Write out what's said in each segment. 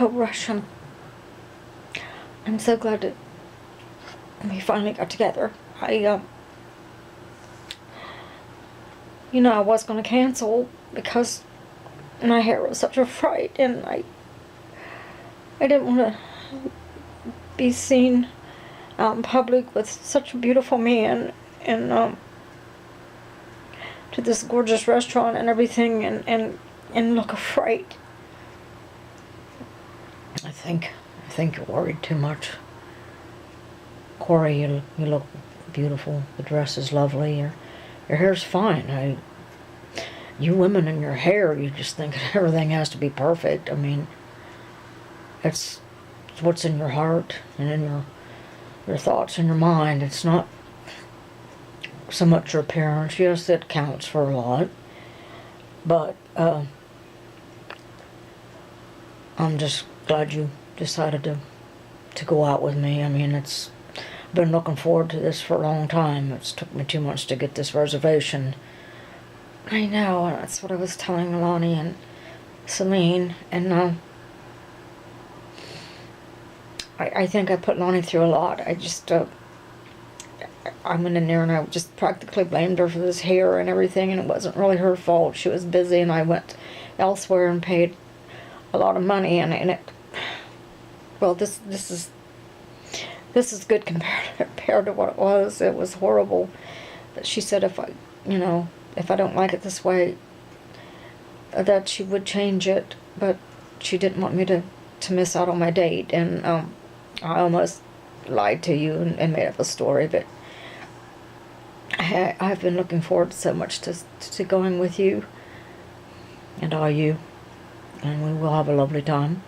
no rush. I'm so glad that we finally got together. I was going to cancel because my hair was such a fright, and I didn't want to be seen out in public with such a beautiful man, and to this gorgeous restaurant and everything, and look a fright. I think you're worried too much. Cory, you look beautiful. The dress is lovely. Your hair's fine. You women and your hair, you just think everything has to be perfect. I mean, it's what's in your heart and in your thoughts and your mind. It's not so much your appearance. Yes, it counts for a lot. But I'm just glad you decided to go out with me. I mean, I've been looking forward to this for a long time. It's took me 2 months to get this reservation. I know, and that's what I was telling Lonnie and Celine, and I think I put Lonnie through a lot. I went in there and I just practically blamed her for this hair and everything, and it wasn't really her fault. She was busy, and I went elsewhere and paid a lot of money, and this is good compared to what it was. It was horrible. But she said if I don't like it this way, that she would change it, but she didn't want me to miss out on my date, and I almost lied to you and made up a story, but I've been looking forward so much to going with you, and all you, and we will have a lovely time.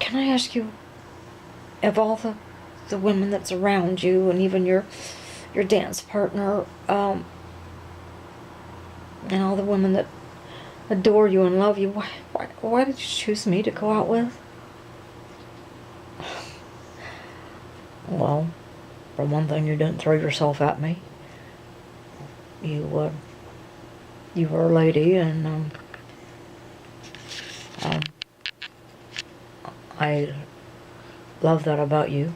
Can I ask you, of all the women that's around you, and even your dance partner, and all the women that adore you and love you, why did you choose me to go out with? Well, for one thing, you didn't throw yourself at me. You were a lady, and I love that about you.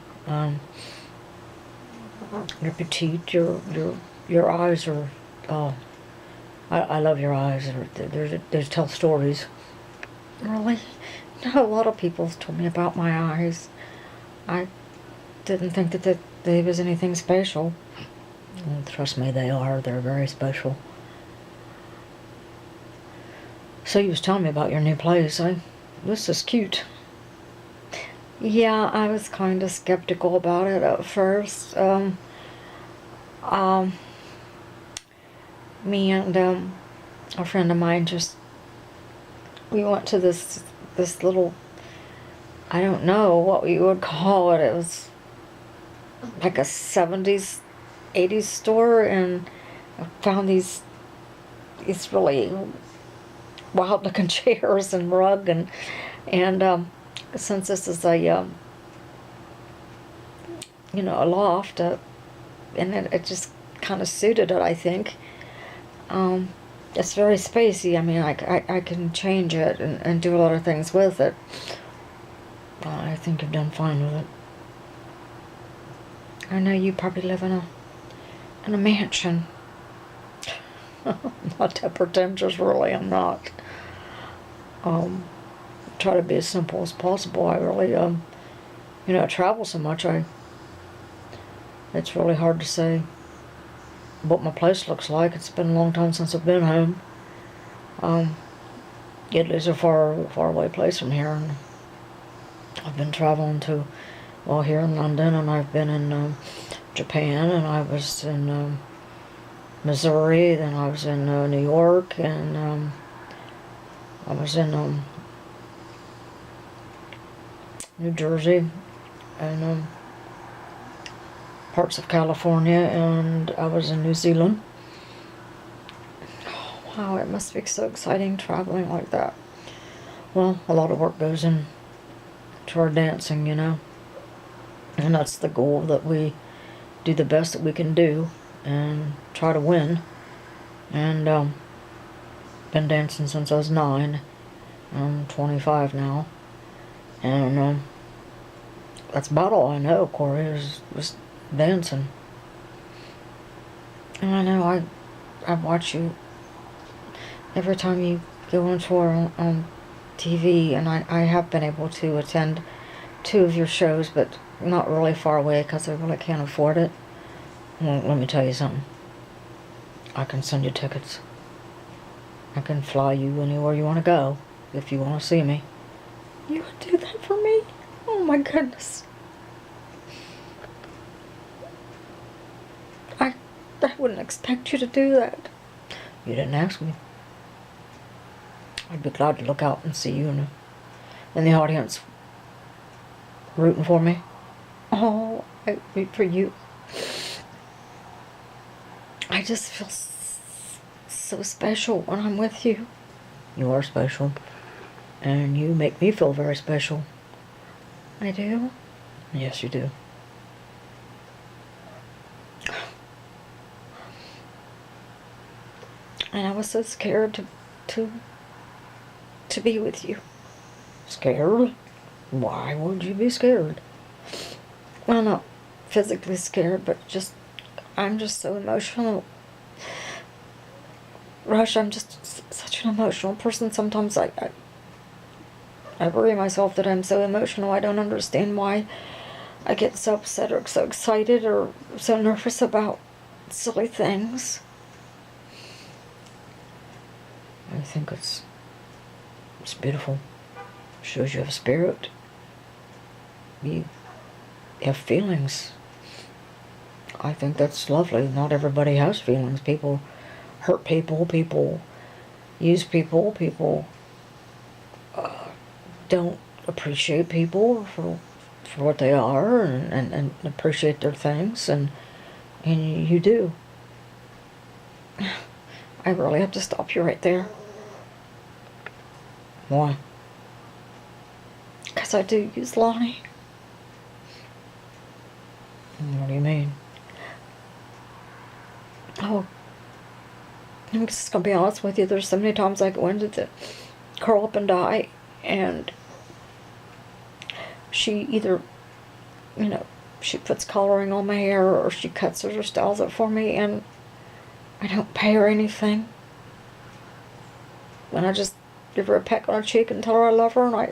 You're petite. Your eyes are. Oh, I love your eyes. They tell stories. Really? No, a lot of people told me about my eyes. I didn't think that they was anything special. And trust me, they are. They're very special. So you was telling me about your new place. This is cute. Yeah, I was kind of skeptical about it at first. Me and a friend of mine we went to this little, I don't know what you would call it. It was like a 70s, 80s store, and I found these really wild looking chairs and rug, and since this is a loft, and it just kind of suited it, I think. It's very spacey. I mean, I can change it and do a lot of things with it. I think you've done fine with it. I know you probably live in a mansion. Not that pretentious, really. I'm not. Try to be as simple as possible. I really, I travel so much. It's really hard to say what my place looks like. It's been a long time since I've been home. Italy's a far away place from here, and I've been traveling here in London, and I've been in Japan, and I was in Missouri, then I was in New York, and I was in New Jersey, and parts of California, and I was in New Zealand. Oh, wow, it must be so exciting traveling like that. Well, a lot of work goes into our dancing, and that's the goal, that we do the best that we can do and try to win. And been dancing since I was 9. I'm 25 now. And that's about all I know, Cory, is just dancing. And I know I watch you every time you go on tour on TV, and I have been able to attend 2 of your shows, but not really far away because I really can't afford it. Well, let me tell you something. I can send you tickets. I can fly you anywhere you want to go if you want to see me. You would do that for me? Oh my goodness. I wouldn't expect you to do that. You didn't ask me. I'd be glad to look out and see you in the audience rooting for me. Oh, I root for you. I just feel so special when I'm with you. You are special. And you make me feel very special. I do? Yes, you do. And I was so scared to be with you. Scared? Why would you be scared? Well, not physically scared, but I'm just so emotional. Rush, I'm just such an emotional person. Sometimes I worry myself that I'm so emotional. I don't understand why I get so upset or so excited or so nervous about silly things. I think it's beautiful. Shows you have spirit. You have feelings. I think that's lovely. Not everybody has feelings. People hurt people. People use people. People don't appreciate people for what they are and appreciate their things, and you do. I really have to stop you right there. Why? Because I do use Lonnie. What do you mean? Oh, I'm just gonna be honest with you. There's so many times I go into the curl up and dye, and she either, she puts coloring on my hair or she cuts it or styles it for me, and I don't pay her anything. And I just give her a peck on her cheek and tell her I love her, and I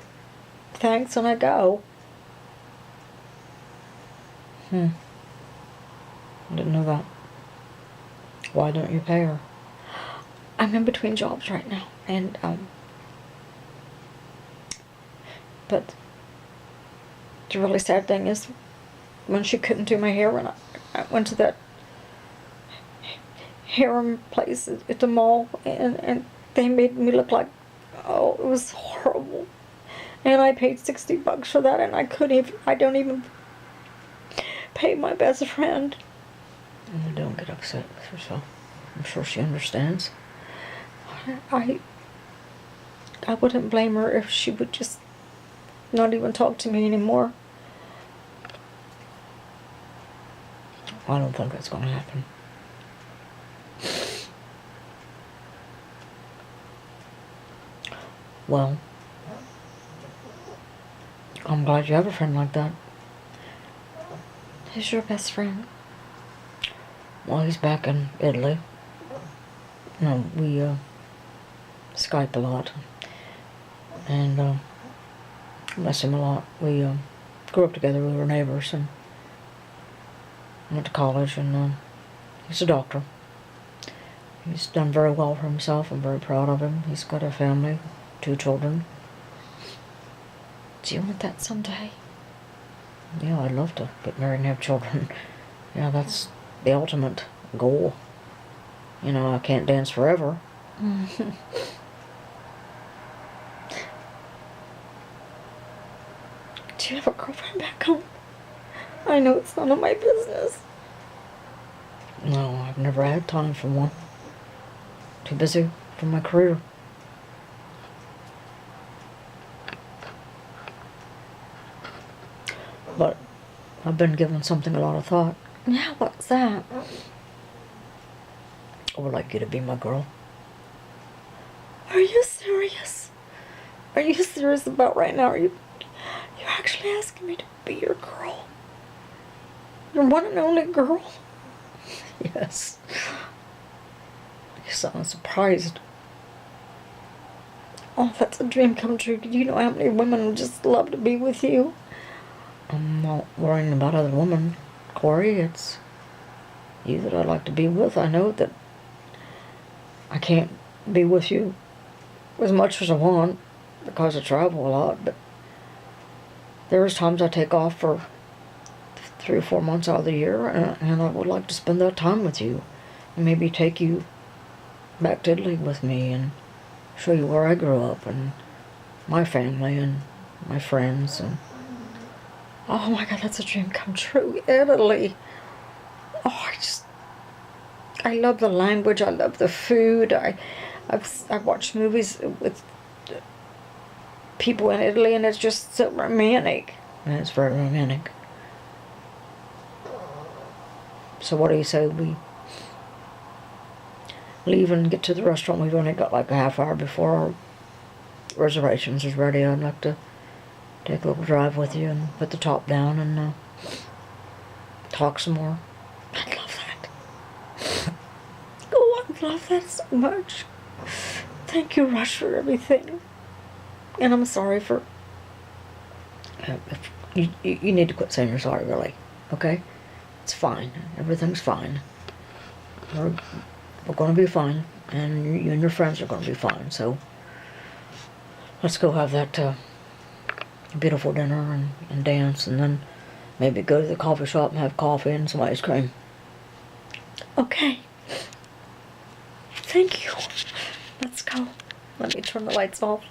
thanks, and I go. I didn't know that. Why don't you pay her? I'm in between jobs right now, and but the really sad thing is when she couldn't do my hair, when I went to that hair place at the mall, and they made me look like, oh, it was horrible. And I paid $60 for that, and I don't even pay my best friend. And don't get upset with herself. I'm sure she understands. I wouldn't blame her if she would just not even talk to me anymore. I don't think that's going to happen. Well, I'm glad you have a friend like that. Who's your best friend? Well, he's back in Italy. No, we Skype a lot, and I miss him a lot. We grew up together. We were neighbors, and went to college, and he's a doctor. He's done very well for himself. I'm very proud of him. He's got a family, 2 children. Do you want that someday? Yeah, I'd love to get married and have children. Yeah, that's the ultimate goal. I can't dance forever. Do you have a girlfriend back home? I know it's none of my business. No, I've never had time for one. Too busy for my career. But I've been giving something a lot of thought. Yeah, what's that? I would like you to be my girl. Are you serious? Are you serious about right now? You're actually asking me to be your girl? Your one and only girl? Yes. You sound surprised. Oh, that's a dream come true. Do you know how many women would just love to be with you? I'm not worrying about other women, Cory. It's you that I'd like to be with. I know that I can't be with you as much as I want because I travel a lot, but there's times I take off for 3 or 4 months out of the year, and I would like to spend that time with you. And maybe take you back to Italy with me and show you where I grew up and my family and my friends. And oh my God, that's a dream come true. Italy. Oh, I love the language. I love the food. I've watched movies with people in Italy, and it's just so romantic. And it's very romantic. So what do you say we leave and get to the restaurant? We've only got like a half hour before our reservations is ready. I'd like to take a little drive with you and put the top down and talk some more. I'd love that. Oh, I love that so much. Thank you, Rush, for everything. And I'm sorry for... you need to quit saying you're sorry, really. Okay? It's fine. Everything's fine. We're going to be fine. And you and your friends are going to be fine. So let's go have that beautiful dinner and dance. And then maybe go to the coffee shop and have coffee and some ice cream. Okay. Thank you. Let's go. Let me turn the lights off.